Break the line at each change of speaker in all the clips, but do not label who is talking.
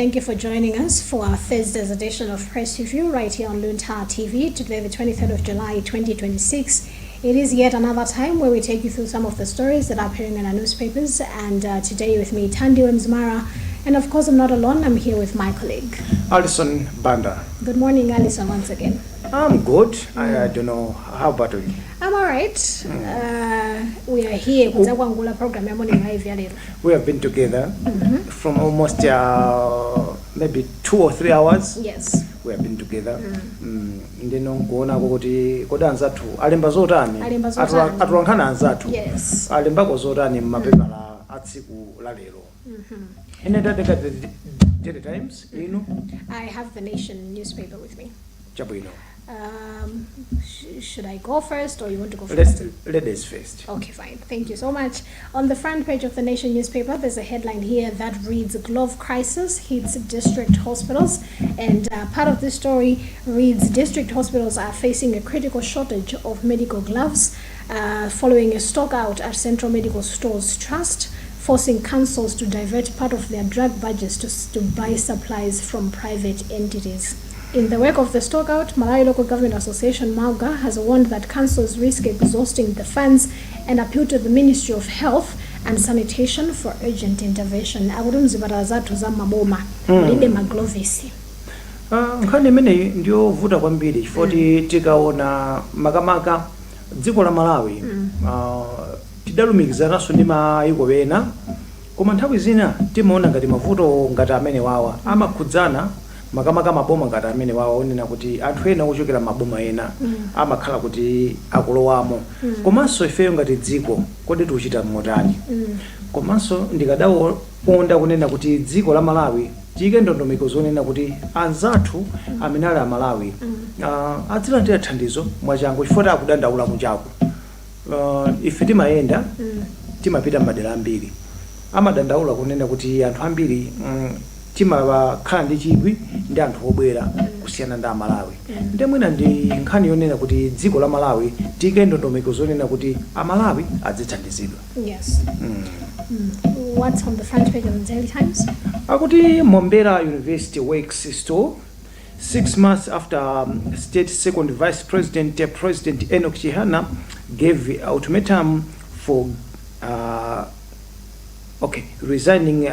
thank you for joining us for our Thursday's edition of Press Review right here on Luntha TV. Today, the 23rd of July, 2026. It is yet another time where we take you through some of the stories that are appearing in our newspapers. And today with me, Thandi Mzmara. And of course, I'm not alone. I'm here with my colleague,
Alison Banda.
Good morning, Alison, once again.
I'm good. I don't know. How about you?
I'm all right. We are here with the program.
We have been together from almost maybe 2 or 3 hours.
Yes.
We have been together. Ndeno kuona kuti kodanzatu alemba zotani atulankhana anzatu
yes
alemba kozotani mmapepala atsiku la lero ine ndadeka the Times ino
I have the Nation newspaper with me.
Chabwino.
Should I go first or you want to go first?
Ladies first.
Okay, fine. Thank you so much. On the front page of the Nation newspaper, there's a headline here that reads, Glove Crisis Hits District Hospitals. And part of this story reads, District hospitals are facing a critical shortage of medical gloves following a stock out at Central Medical Stores Trust, forcing councils to divert part of their drug budgets to buy supplies from private entities. In the wake of the stockout, Malawi Local Government Association MALGA has warned that councils risk exhausting the funds and appeal to the Ministry of Health and Sanitation for urgent intervention.
Nkhani imene ndiyovuta kwambiri chifoti tikaona makamaka dziko la Malawi tidalumikizananso ndi mayiko ena, koma nthawi zina timaona ngati mavuto ngati amene wawa amakhudzana makamaka maboma ngati amene wawa onena kuti anthu ena ochokera maboma ena amakhala kuti akulowamo. Komanso ifeyo ngati dziko kodi tikuchita motani? Komanso ndikadaonda kunena kuti dziko la Malawi tiyike ndondomeko zonena kuti anzathu amene ali a Malawi adzilandira thandizo mwachangu chifukwa akudandaula kunjaku. Ife timayenda timapita m'madera ambiri amadandaula kunena kuti anthu ambiri timakhala ndi chidwi ndi anthu obwera kusiyana ndi Amalawi. Ndi mwina ndi nkhani yonena kuti dziko la Malawi tiyike ndondomeko zonena kuti Amalawi adzithandizidwa.
Yes. What's on the front page of the Daily Times?
Akuti Mombera University Works Store 6 months after State Second Vice President President Enoch Chihana gave ultimatum for resigning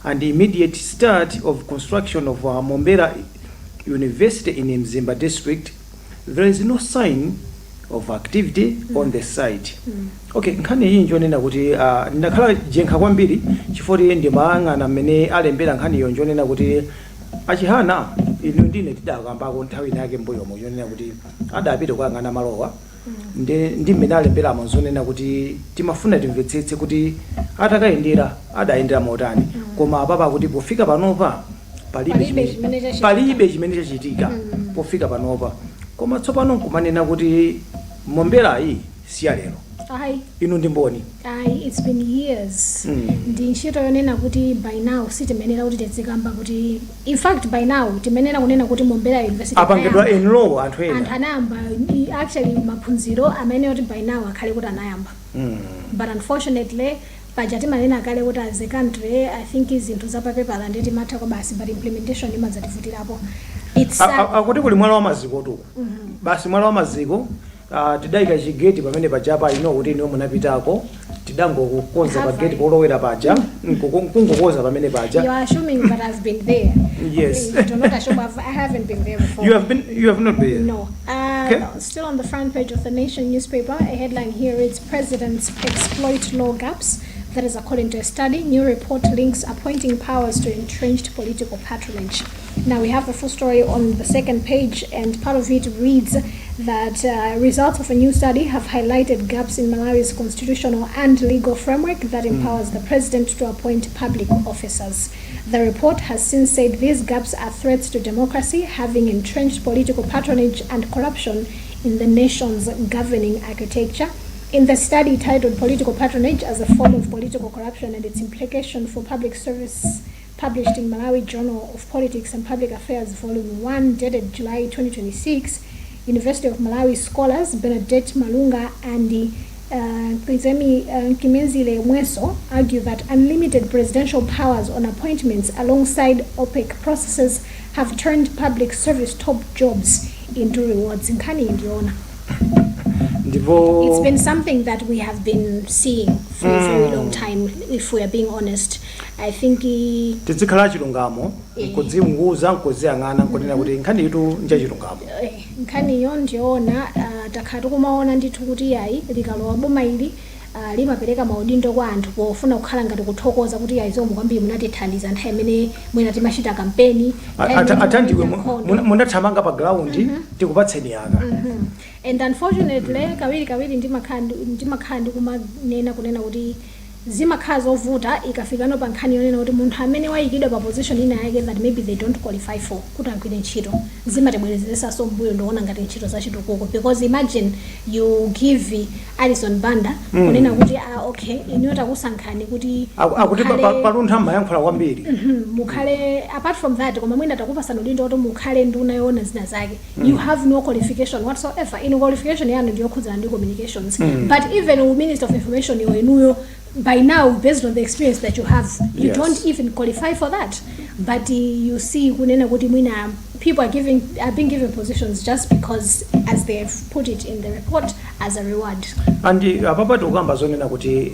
and the immediate start of construction of Mombera University in Mzimba district, there is no sign of activity on the site. Okay, nkhani hii njonena kuti ndakhala jenkha kwambiri chifoti ndimayang'ana mmene alembera nkhani iyo njonena kuti achihana inu ndine tidakambako nthawi yake mbuyomo yonena kuti adapita kuyang'ana malowa ndi mmene alemberamo zonena kuti timafuna timvetsetse kuti atakayendera adayendera motani, koma apapa kuti pofika panopa palibe chimene chachitika pofika panopa. Koma tsopano nkumanena kuti Mombera iyi siyalero inu ndi mboni.
It's been years. Ndi ntchito yonena kuti by now sitimenera kuti tizikamba kuti in fact by now timenera kunena kuti Mombera University
apangedwa enroll anthu ena
anayamba actually maphunziro amene kuti by now akhale kuti anayamba. But unfortunately pajati manena kale kuti as a country I think izinthu zapapepala ndeti matha kwa basi but implementation imadzativutirako. It's
akuti kuli mwala wa maziko tu basi mwala wa maziko tidayika chigeti pamene pajapa ino kuti ino munapitako tidangokukonza pageti polowera paja kungokoza pamene paja.
You are assuming that I've been there.
Yes.
You do not assume I haven't been there before.
You have not been there?
No.
Okay.
Still on the front page of the Nation newspaper, a headline here reads, Presidents exploit law gaps. That is according to a study. New report links appointing powers to entrenched political patronage. Now we have the full story on the second page, and part of it reads that results of a new study have highlighted gaps in Malawi's constitutional and legal framework that empowers the president to appoint public officers. The report has since said these gaps are threats to democracy, having entrenched political patronage and corruption in the nation's governing architecture. In the study titled Political Patronage as a Form of Political Corruption and Its Implication for Public Service, published in Malawi Journal of Politics and Public Affairs, Volume 1, dated July 2026, University of Malawi scholars Benedette Malunga and Kwizemi Kimenzile Mweso argue that unlimited presidential powers on appointments alongside OPEC processes have turned public service top jobs into rewards. Nkani indiona. It's been something that we have been seeing for a very long time, if we are being honest. I think
tizikhala chilungamo kudziunguza nkuziyang'ana nkunena kuti nkhani itu nja chilungamo.
Nkhani yo ndiona takhala tikumaona ndithu kuti yayi likalowa boma ili limapereka maudindo kwa anthu pofuna kukhala ngati kuthokoza kuti yayi zomwe kwambiri munatithandiza nthawi imene mwina timachita kampeni.
Atandiwe munathamanga pa ground tikupatseni aka.
And unfortunately kawiri ndimakhala ndikumanena kunena kuti zimakhala zovuta ikafikano pa nkhani yonena kuti munthu amene wayikidwa pa position ina yake that maybe they don't qualify for kuti agwire ntchito zimatibwerezeresanso mbuyo ndoona ngati ntchito zachitukuko, because imagine you give Alison Banda kunena kuti okay iniyo takusankhani kuti
akuti paluntha mayankhula kwambiri
mukhale apart from that koma mwina takupasana udindo kuti mukhale nduna yoona zina zake you have no qualification whatsoever. In qualification yanu ndiyo khudzana ndi communications but even with Minister of Information inuyo by now, based on the experience that you have, you don't even qualify for that. But you see, people are being given positions just because, as they have put it in the report, as a reward.
And apapa tukamba zonena kuti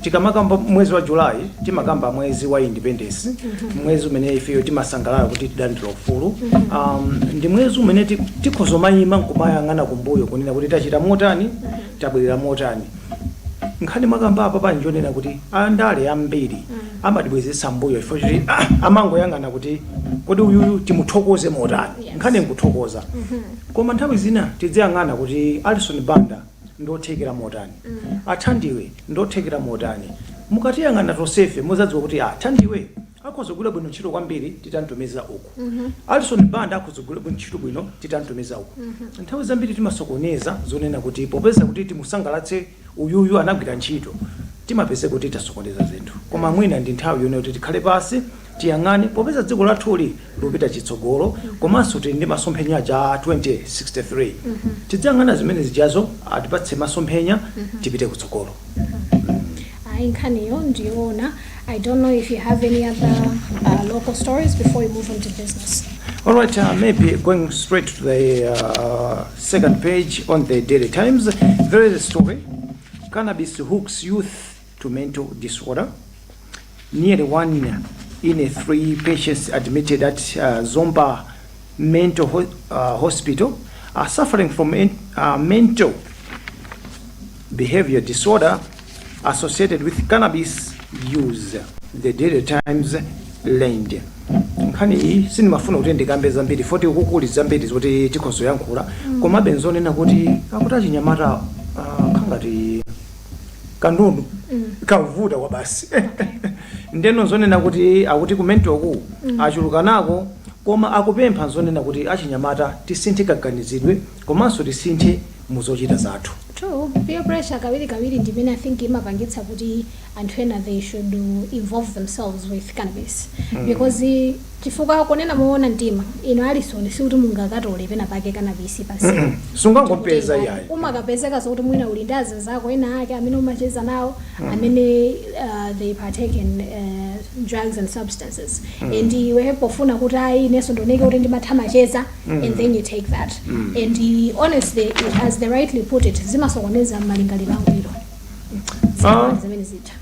tikamakamba mwezi wa July timakamba mwezi wa independence, mwezi umene ife timasangalala kuti tidandira ufulu, ndi mwezi umene tikhozomayima nkumayang'ana kumbuyo kunena kuti tachita motani tabwerera motani. Nkhani makamba apa panjonena kuti andale ambiri amadibwezesa mbuyo ifo kuti amangoyang'ana kuti kodi uyu timuthokoze motani. Nkhani nkuthokoza koma nthawi zina tidziyang'ana kuti Alison Banda ndothekera motani, Athandiwe ndothekera motani. Mukatiyang'ana tosefe muzadziwa kuti Athandiwe akhozogula bwino ntchito kwambiri titantumiza uku, Alison Banda akhozogula bwino ntchito bwino titantumiza uku. Nthawi zambiri timasokoneza zonena kuti popeza kuti timusangalatse uyuyu anagwira ntchito timapeze kuti tasokoneza zinthu, koma mwina ndi nthawi yone kuti tikhale pasi tiyang'ane popeza dziko lathuli lupita chitsogolo komanso tili ndi masomphenya ja 2063 tidziyang'ana zimene zijazo atipatse masomphenya tipite kutsogolo.
Nkhaniyo ndiona. I don't know if you have any other local stories before we move on to business.
All right, maybe going straight to the second page on the Daily Times. There is a story. Cannabis hooks youth to mental disorder. Nearly 1 in 3 patients admitted at Zomba Mental Hospital are suffering from mental behavior disorder associated with cannabis use. The Daily Times learned. Nkhani iyi sinimafuna kuti ndikambe zambiri foti ukukuli zambiri zoti tikhozo yankhula koma benzonena kuti akuti achinyamata khangati kanunu kavuta kwa basi ndeno zonena kuti akuti kumento ku achulukanako koma akupempha zonena kuti achinyamata tisinthe kaganizidwe komanso tisinthe muzochita zathu.
True, peer pressure kawiri ndimene I think imapangitsa kuti anthu ena they should involve themselves with cannabis because chifukwa kunena muona mtima ino Alison sikuti mungakatole pena pake cannabis pasi
sungangompeza yayi
umakapezeka zokuti mwina uli ndazi zako ena ake amene umacheza nawo amene they partake in drugs and substances and iwe pofuna kuti ayi neso ndoneke kuti ndimathamacheza and then you take that and honestly as they rightly put it zimasokoneza malingaliro angwiro zimene zitha.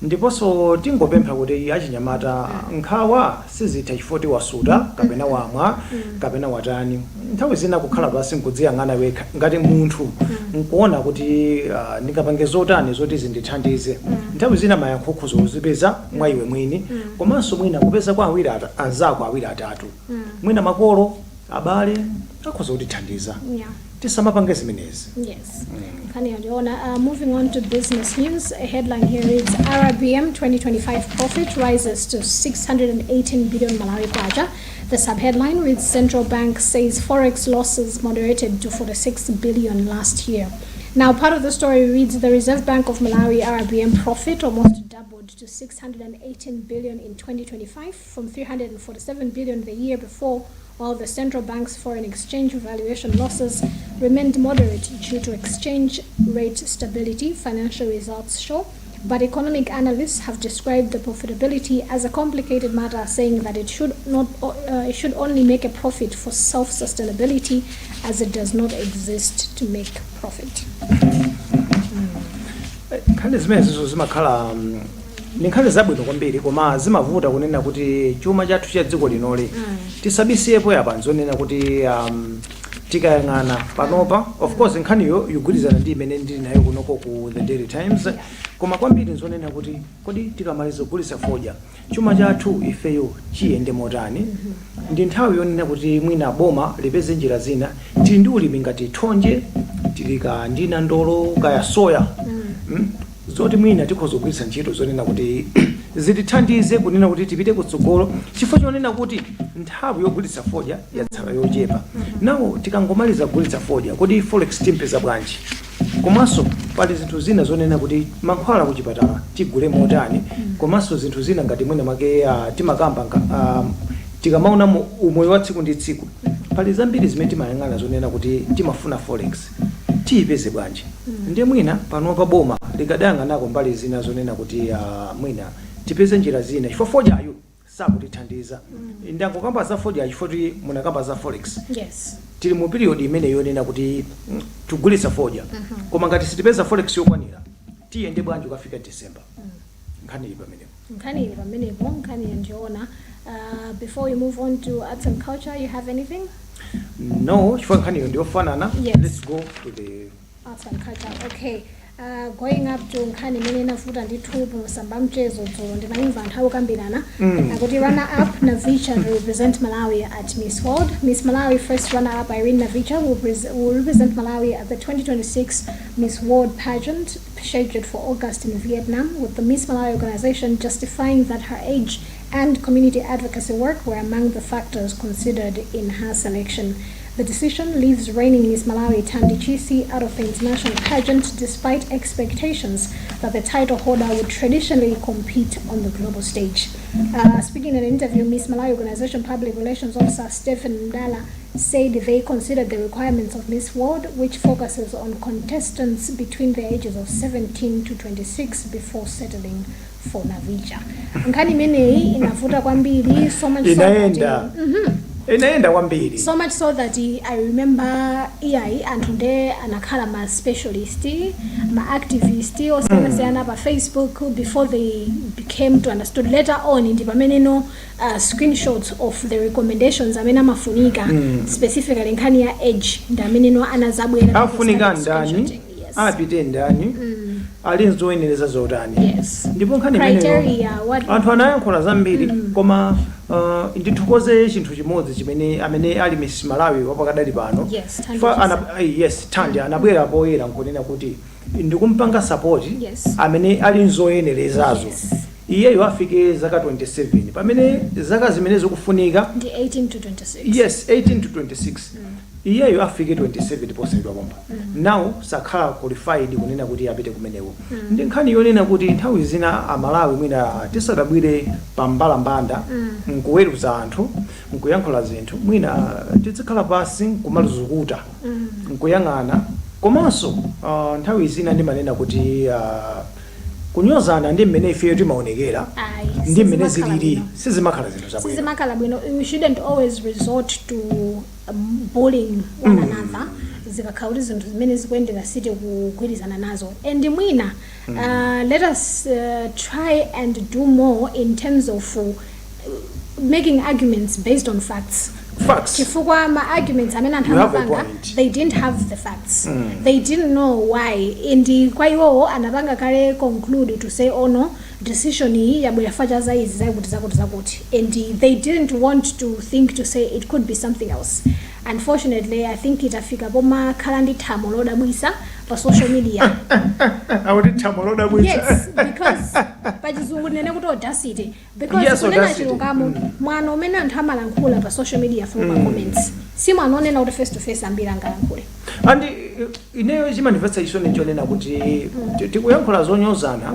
Ndiponso tingopempha kuti achinyamata nkhawa sizitha chifoti wasuta kapena wamwa kapena watani. Nthawi zina kukhala basi nkudziyang'ana wekha ngati munthu nkuona kuti ndingapange zotani zoti zindithandize. Nthawi zina mayankho kuzipeza mwa iwe mwini komanso mwina kupeza kwa awiri anzako awiri atatu mwina makolo abale akhoza kutithandiza. Tisamapange zimenezi.
Yes. Moving on to business news, a headline here reads RBM 2025 profit rises to 618 billion Malawi kwacha. The subheadline reads Central Bank says forex losses moderated to 46 billion last year. Now, part of the story reads the Reserve Bank of Malawi RBM profit almost doubled to 618 billion in 2025 from 347 billion the year before, while the central bank's foreign exchange valuation losses remained moderate due to exchange rate stability, financial results show. But economic analysts have described the profitability as a complicated matter, saying that it should only make a profit for self-sustainability, as it does not exist to make profit.
Nkhani zimene zimakhala ninkhani zabwino kwambiri koma zimavuta kunena kuti chuma chathu cha dziko linoli tisabisiyepo yapa nzonena kuti tikayang'ana panopa of course nkhaniyo yogwirizana ndi imene ndili nayo kunoko ku the Daily Times, koma kwambiri nzonena kuti kodi tikamaliza kugulitsa fodya chuma chathu ifeyo chiyende motani. Ndi nthawi yonena kuti mwina boma lipeze njira zina, tili ndi ulimi ngati thonje, tilika ndina ndolo kaya soya zoti mwina tikhoza kugwiritsa ntchito zonena kuti zitithandize kunena kuti tipite kutsogolo, chifukwa chonena kuti nthawi yogulitsa fodya yatsala yochepa. Nawo tikangomaliza kugulitsa fodya kodi forex timpeza bwanji, komanso pali zinthu zina zonena kuti mankhwala kuchipatala tigule motani, komanso zinthu zina ngati mwina make timakamba tikamaona umoyo wa tsiku ndi tsiku pali zambiri zimene timayang'ana zonena kuti timafuna forex tiyipeze bwanji. Ndiye mwina panopa boma likadayang'anako mbali zina zonena kuti mwina tipeze njira zina, chifukwa fodyayo sakutithandiza. Ndangokamba za fodyayo chifukwa kuti munakamba za forex.
Yes. Tili
mu period imene yonena kuti tugulitsa fodya, koma ngati sitipeza forex yokwanira tiyende bwanji ukafika December. Nkhani ili pamenepo
nkhani ndiona. Before we move on to arts and culture, you have anything?
No, chifukwa nkhani ndiyofanana.
Yes.
Let's go to the
arts and culture. Okay. Going up to nkhani imene inafuta ndithu musamba mchezo to ndinaimva nthawi kambirana kuti runner up Navicha to represent Malawi at Miss World. Miss Malawi first runner up Irene Navicha will represent Malawi at the 2026 Miss World pageant scheduled for August in Vietnam, with the Miss Malawi organization justifying that her age and community advocacy work were among the factors considered in her selection. The decision leaves reigning Miss Malawi Tandi Chisi out of the international pageant, despite expectations that the title holder would traditionally compete on the global stage. Speaking in an interview, Miss Malawi Organization Public Relations Officer Stephen Ndala said they considered the requirements of Miss World, which focuses on contestants between the ages of 17 to 26 before settling for Navicha. Nkani meneyi inavuta kwambiri so much so that
inaenda kwambiri.
So much so that I remember EI and today anakhala ma specialist, ma activist osiyana pa Facebook before they became to understood later on ndi pamene screenshots of the recommendations amene amafunika specifically nkhani ya age ndi amene anazabwera
afunika ndani apite ndani alinzoyeneleza zotani.
Yes.
Ndipo nkhani imene anthu anayankhula zambiri koma ndithokoze chinthu chimodzi chimene amene ali Miss Malawi wapakadali pano.
Yes,
Tandi anabwera poyera nkunena kuti ndikumpanga support
yes,
amene ali nzoyenelezazo.
Yes.
Iyeyo afike zaka 27 pamene zaka zimene zikufunika
ndi 18 to 26.
Yes, 18 to 26. Iyeyo afike 27 posaidwa bomba. Now sakhala qualified kunena kuti apite kumenewo. Ndi nkhani yonena kuti nthawi zina amalawi mwina tisadabwire pambalambanda nkuweruza anthu nkuyankhula zinthu mwina tizikhala pasi kumaluzukuta nkuyang'ana komanso nthawi zina ndimanena kuti kunyozana ndi mmene ifeyo timaonekera ndi mmene zilili sizimakhala zinthu zabwino.
Sizimakhala bwino. We shouldn't always resort to bullying one another. Zikakhala kuti zinthu zimene zikuyendera siti kugwirizana nazo. And mwina let us try and do more in terms of making arguments based on facts. Chifukwa ma arguments amene anthu amapanga, they didn't have the facts. They didn't know why. And kwa iwo anapanga kale conclude to say oh no, decision hii yabwera facha za izi zakuti. And they didn't want to think to say it could be something else. Unfortunately, I think itafika poma khala ndi thamo lodabwisa pa social media. Yes, because pachizungu nene kuti audacity. Because kunena chilungamo mwana umene anthu amalankhula pa social media from comments. Si mwana onena kuti face to face ambira ngalankhule.
And ineyo chimandipatsa chisoni chonena kuti tikuyankhula zonyozana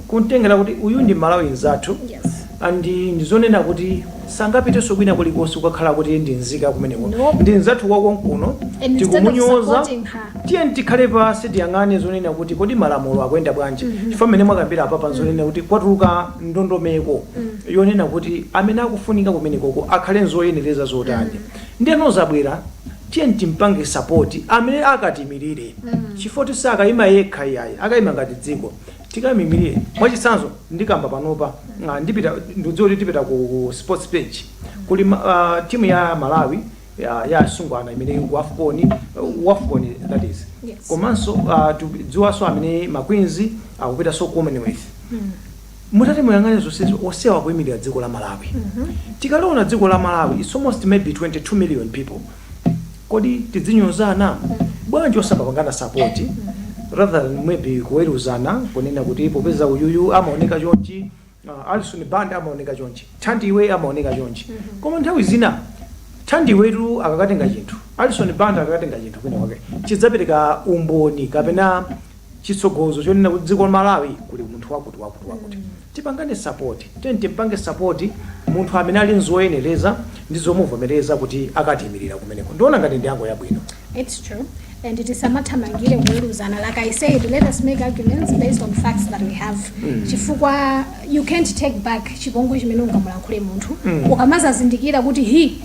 kuntengera kuti uyu ndi Malawi nzathu.
Yes.
andi ndizonena kuti sangapiteso kwina kulikonse kukakhala kuti ndi nzika kumeneko
Nope.
ndi nzathu wakonkuno
And instead of
tikumunyoza
supporting her.
tiye tikhale pasi tiyang'ane zonena kuti kodi malamulo akuyenda bwanji chifukwa mmene mwakambira apapa zonena kuti kwatuluka ndondomeko yonena kuti amene akufunika kumenekoko akhale nzoyenereza zotani ndiyeno zabwera tiye timpange sapoti amene akatimirire chifukwa tisakayima yekha iyayi akayima ngati dziko tikamimirire mwachitsanzo ndikamba panopa ndidziwa kuti tipita ku sports page kuli timu ya Malawi ya asungwana imene ku AFCON that is
Yes.
komanso tidziwanso amene makwinzi akupita so Commonwealth mutati muyang'ane zonsezo osewa kuyimirira dziko la Malawi tikaliona dziko la Malawi it's almost maybe 22 million people kodi tidzinyozana bwanji osapangana support rather than maybe kuweruzana kunena kuti popeza uyuyu amaoneka chonchi Alison Band amaoneka chonchi Thandiwe amaoneka chonchi koma nthawi zina Thandiwetu akakatenga chinthu Alison Band akakatenga chinthu kwina kwake chidzapereka umboni kapena chitsogozo chonena kuti dziko la Malawi kuli munthu wakuti tipangane support timpange support munthu amene ali nzoyenereza ndi zomuvomereza kuti akatimirira kumeneko ndiona ngati ndi yango yabwino.
It's true. And it is a matter mangile kuweruzana. Like I said, let us make arguments based on facts that we have. Chifukwa, you can't take back chibongo chimene ungamulankhule munthu. Ukamaza zindikira kuti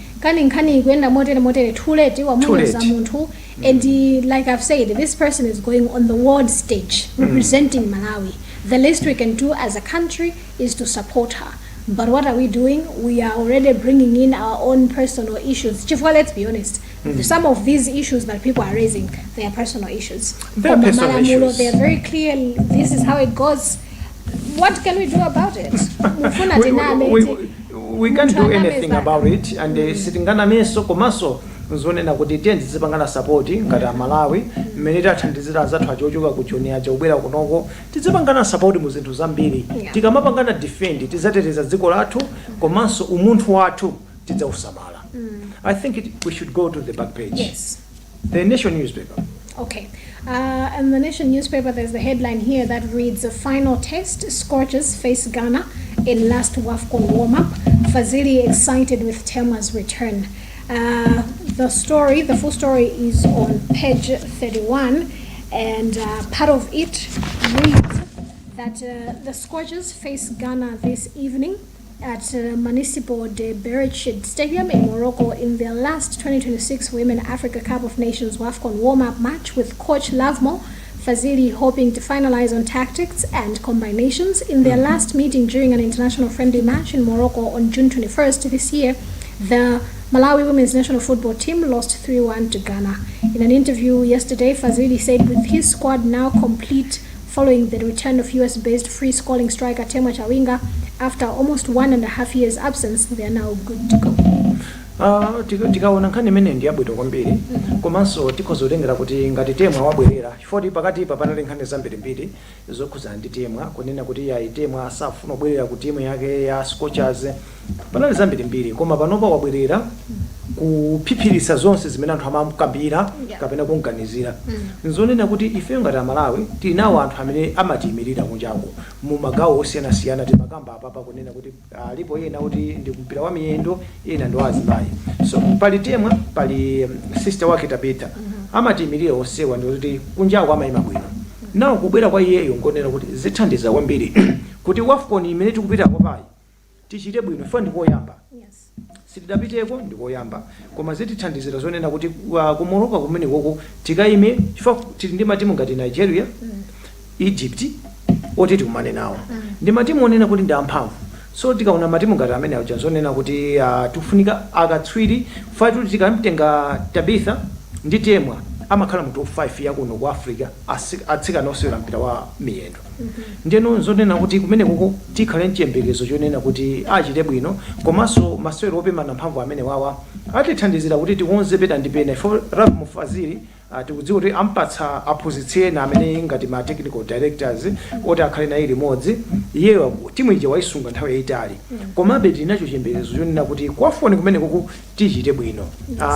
nkhani ikuenda motere too late wamuyoza munthu. And like I've said, this person is going on the world stage representing Malawi. The least we can do as a country is to support her. But what are we doing? We are already bringing in our own personal issues. Chifukwa, let's be honest. Some of these issues that people are raising, they are personal issues.
They're personal issues.
They are very clear. This is how it goes. What can we do about it?
We can't do anything about it. And sitingana meso komaso nzonena kuti tiye tizipangana support ngati Malawi mmene tathandizira zathu achochoka kuchonia chobwera kunoko tizipangana support mu zinthu zambiri tikamapangana defend tizateteza dziko lathu komanso umunthu wathu tidzausamala. I think we should go to the back page.
Yes.
The Nation newspaper.
Okay. In the Nation newspaper, there's the headline here that reads, "A final test, Scorchers face Ghana in last WAFCON warm-up. Fazili excited with Tema's return." The full story is on page 31, and part of it reads that the Scorchers face Ghana this evening at Municipal de Berechid Stadium in Morocco in their last 2026 Women Africa Cup of Nations WAFCON warm-up match, with coach Lavmo Fazili hoping to finalize on tactics and combinations. In their last meeting during an international friendly match in Morocco on June 21st this year, the Malawi women's national football team lost 3-1 to Ghana. In an interview yesterday, Fazili said with his squad now complete following the return of US-based free-scoring striker Tema Chawinga, after almost 1.5 years absence, they are now good to go.
Tikaona nkhani imene ndi yabwino kwambiri komanso tikhozotengera kuti ngati Temwa wabwerera chifukwa pakati pa panali nkhani zambirimbiri zokhudzana ndi Temwa kunena kuti ya Temwa asafuna kubwerera ku timu yake ya Scorchers panali zambirimbiri koma panopa wabwerera kuphiphirisa zonse zimene anthu amamukambira kapena kunganizira nzonena kuti ife ngati Malawi tili nawo anthu amene amatiyimirira kunjako mu magawo osiyanasiyana timakamba apapa kunena kuti alipo ena kuti ndi mpira wa miyendo ena ndi wazimayi so pali Temwa pali sister wake Tabita amatiyimirira onsewa ndi kuti kunjako amayima bwino nawo kubwera kwa iyeyo ngonena kuti zithandiza kwambiri kuti WAFCON imene tikupita kwapayi tichite bwino ife ndikoyamba sitidapiteko ndikoyamba koma zitithandizira zonena kuti kumoroka kumene koko tikayime chifukwa tili ndi matimu ngati Nigeria, Egypt oti tikumane nawo ndi matimu onena kuti ndi amphamvu so tikaona matimu ngati amene aja zonena kuti tikufunika akatswiri fatu tikamtenga Tabitha ndi Temwa amakhala mu top 5 yakuno ku Africa atsikana osewera mpira wa miyendo ndeno nzonena kuti kumene koko tikhale mchiyembekezo chonena kuti achite bwino komanso masewero opemana mphamvu amene wawa atithandizira kuti tikonze pena ndi pena for Ravmo Fazili tikudziwa kuti ampatsa aphunzitsi ena amene ngati ma technical directors oti akhale naye limodzi iyeyo timu ija waisunga nthawi yayitali komabe tinacho chiyembekezo chonena kuti kwafoni kumene koko tichite bwino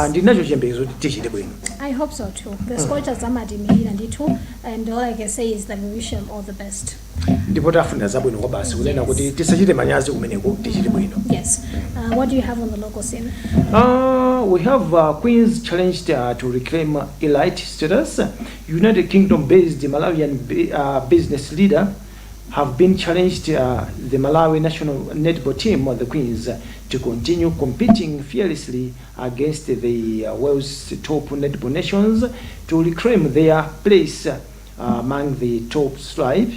ndinacho chiyembekezo kuti tichite bwino.
I hope so too. The Scorchers are mad in and all I can say is that we wish them all the best.
ndipo tafuna zabwino kwa basi kunena kuti tisachite manyazi kumeneko tichite bwino.
Yes. What do you have on the local scene?
We have Queens challenged to reclaim elite status. United Kingdom-based Malawian business leader have been challenged the Malawi national netball team, the Queens, to continue competing fearlessly against the world's top netball nations to reclaim their place among the top five.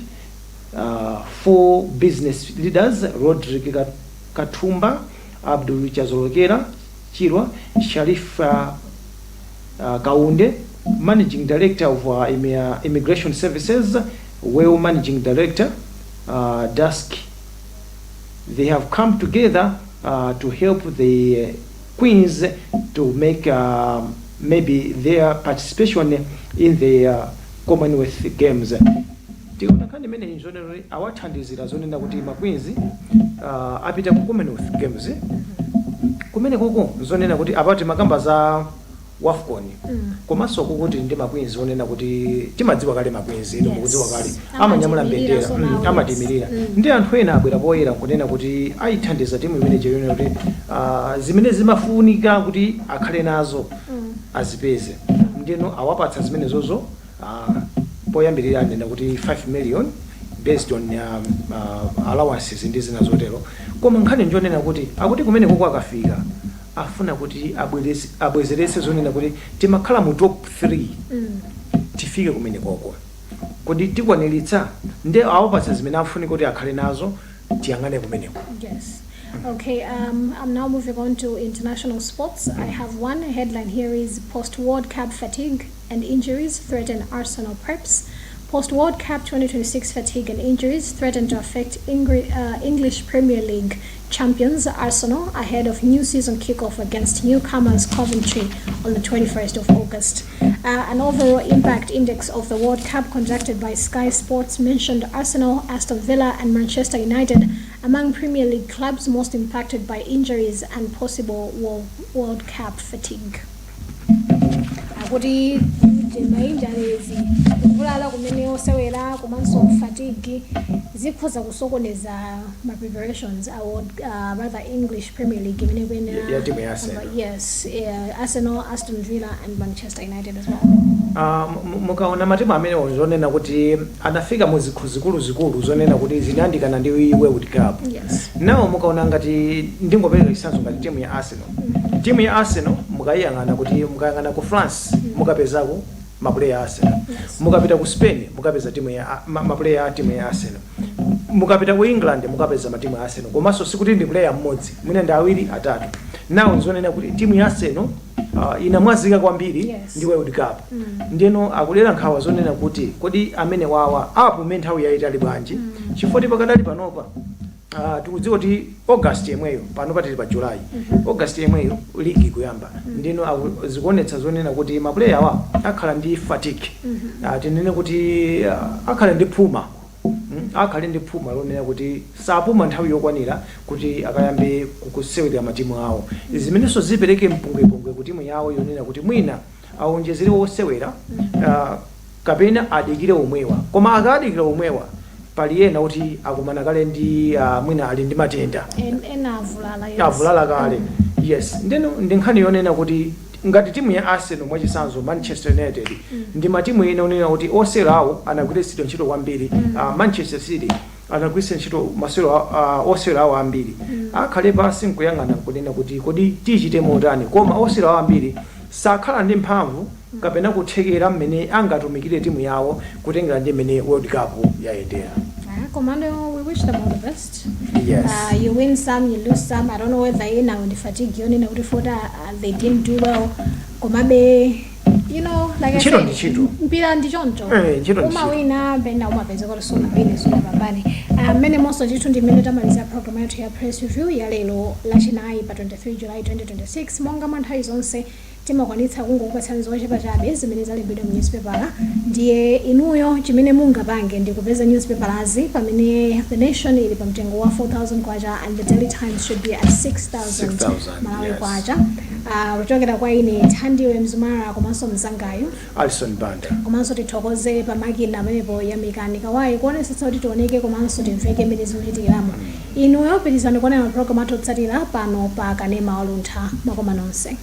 4 business leaders, Rodrigue Katumba, Abdul Chazolokera, Chirwa, Sharif Kaunde, Managing Director of Immigration Services, Managing Director, Dusk. They have come together to help the Queens to make maybe their participation in the Commonwealth Games. Tikonakani mene nzonero awathandizira zonena kuti makwinzi apita ku Commonwealth Games kumene koko zonena kuti apati makamba za WAFCON komanso kukuti ndi makwinzi onena kuti timadziwa kale makwinzi ndo mukudziwa kale amanyamula mbendera amatimirira ndi anthu ena abwera poyera kunena kuti ayithandiza timu imene chiyonera kuti zimene zimafunika kuti akhale nazo azipeze ndino awapatsa zimene zozo poyambirira nena kuti 5 million based on allowances ndi zina zotero koma nkhani njonena kuti akuti kumene koko akafika afuna kuti abwezerese zonena kuti timakhala mu top 3 tifike kumene koko kodi tikwaniritsa ndi awapatsa zimene afunika kuti akhale nazo tiyangane kumeneko.
Yes. Okay, I'm now moving on to international sports. I have one headline here is post-World Cup fatigue and injuries threaten Arsenal preps. Post-World Cup 2026 fatigue and injuries threaten to affect English Premier League champions Arsenal ahead of new season kickoff against newcomers Coventry on the 21st of August. An overall impact index of the World Cup conducted by Sky Sports mentioned Arsenal, Aston Villa and Manchester United among Premier League clubs most impacted by injuries and possible World Cup fatigue. Kuti injuries kulala kumene osewera komanso fatigue zikhoza kusokoneza my preparations rather English Premier League imene kwena yes Arsenal, Aston Villa and Manchester United as well.
Mukaona matimu amene zonena kuti anafika mu zikulu zonena kuti zinandikana ndi World Cup.
Yes.
Nawo mukaona ngati ndingopereka isanzo ngati timu ya Arsenal. Timu ya Arsenal mukayangana kuti mukayangana ku France mukapezako maplayer Arsenal.
Yes.
Mukapita ku Spain mukapeza timu ya maplayer timu ya Arsenal. Mukapita ku England mukapeza matimu ya Arsenal. Komanso sikuti ndi player mmodzi, mwina ndi awiri atatu. Nawo nzonena kuti timu ya Arsenal inamwazika kwambiri ndi World Cup. Ndino akulera nkhawa zonena kuti kodi amene wawa apo nthawi yayitali bwanji chifukwa pakadali panopa tikudziwa kuti August yemweyo pano patili pa July. August yemweyo ligi kuyamba ndino zikuonetsa zonena kuti maplayer awa akhala ndi fatigue tinene kuti akhala ndi phuma lonena kuti sapuma nthawi yokwanira kuti akayambe kusewera matimu awo zimenenso zipereke mpungwepungwe kuti timu yawo yonena kuti mwina aonjezere osewera kapena adikire omwewa koma akadikira omwewa pali ena kuti akumana kale ndi mwina ali ndi matenda
ena
avulala kale. Yes, ndeno ndi nkhani yonena kuti ngati timu ya Arsenal mwachisanzo Manchester United ndi matimu ena onena kuti osewera awo anagwiritsidwa ntchito kwambiri. Manchester City anagwiritsa ntchito masewero osewera awo ambiri akhale pasi nkuyang'ana kunena kuti kodi tichite motani koma osewera awo ambiri sakhala ndi mphamvu kapena kuthekera mmene angatumikire timu yawo kutengera ndi mmene World Cup yayendera.
Commando, we wish them all the best.
Yes.
You win some, you lose some. I don't know whether you know the fatigue you know they didn't do well. Komabe, you know, like I said, mpira ndichoncho. Umawina benda umapeza kwa sona bene sona babani. Many most of you tundi minute maliza program yetu ya press review ya lelo lachinayi pa 23 July 2026. Monga mantha izonse timakwanitsa kungokupatsa zochepa chabe zimene zalembedwa mu newspaper. Ndiye inuyo chimene mungapange ndi kupeza newspaperazi pamene The Nation ili pamtengo wa 4,000 kwacha and the Daily Times should be at 6,000 Malawi kwacha. Kuchokera kwa ine Thandiwe Mzumara komanso mzangayo
Alison Banda
komanso tithokoze pamakina amenepo ya mekanika wayi kuonesetsa kuti tioneke komanso timveke mmene zikuchitikiramo. Inuyo pitirizani kuona mapulogalamu athu otsatira pano pa kanema wa Luntha. Mwakoma nonse.